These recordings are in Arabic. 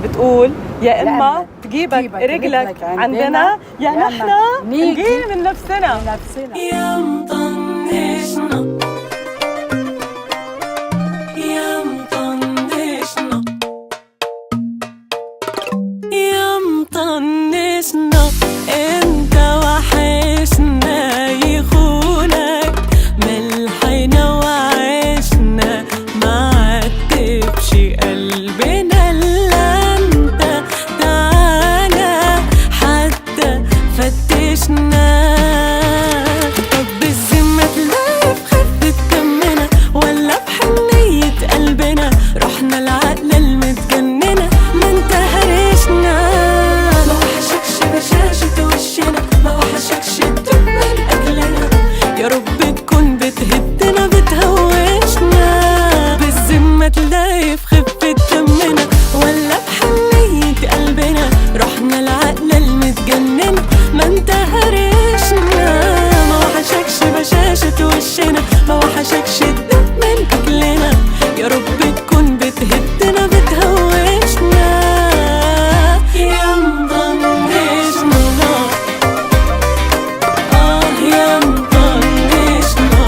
بتقول يا إما تجيبك رجلك عندنا يا نحن نجي من نفسنا. يا مطنشنا يا مطنشنا يا مطنشنا انت وحشنا يخونك ملحنا وعشنا ما عتبش قلبنا الا انت تعالى حتى فتشنا. طب بالذمة تلاقي بخفة دمنا ولا بحنية قلبنا رحنا العقل المتجننة ما انت هرشنا. ما وحشكش بشاشة وشنا ما وحشكش الدب من أجلنا يا رب تكون بتهدنا بتهوشنا. بالذمة تلاقي في خفة دمنا ولا بحنية قلبنا رحنا العقل المتجننة ما انت هرشنا. ما وحشكش بشاشة وشنا ما وحشكش الدب من أجلنا يا رب تكون بتهدنا بتهوشنا. يا مطنشنا يا مطنشنا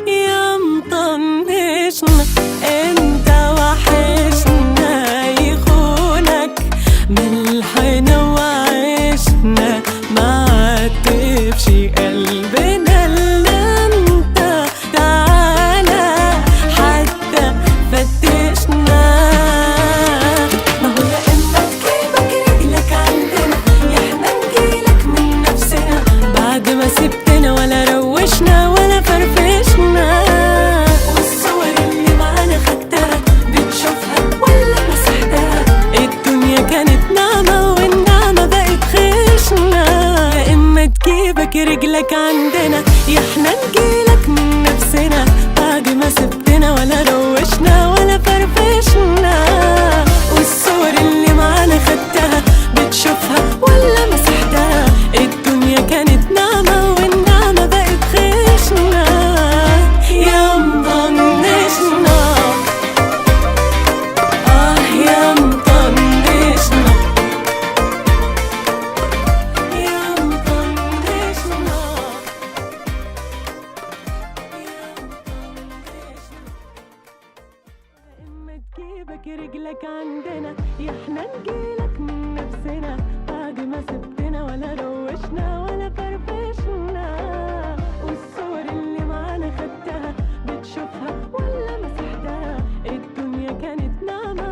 يا مطنشنا انت وحشنا يخونك ملحنا وعشنا ما عتبش قلبنا الا انت تعالى حتى فتشنا. ما هو يا اما تجيبك رجلك عندنا يا احنا نجيلك من نفسنا بعد ما سبتنا ولا روشنا ولا فرفشنا. والصور اللي معانا خدتها بتشوفها ولا مسحتها الدنيا كانت نعمة والنعمة بقت خشنة. يا اما تجيبك رجلك عندنا يا احنا نجيلك من نفسنا بعد ما سبتنا ولا روشنا ولا فرفشنا. والصور اللي معانا خدتها بتشوفها ولا مسحتها الدنيا كانت نعمة والنعمة بقت خشنة. يا مطنشنا يا مطنشنا يا مطنشنا اما تجيبك رجلك عندنا يا احنا نجيلك من نفسنا بعد ما سبتنا ولا روشنا ولا فرفشنا. والصور اللي معانا خدتها بتشوفها ولا مسحتها الدنيا كانت نعمة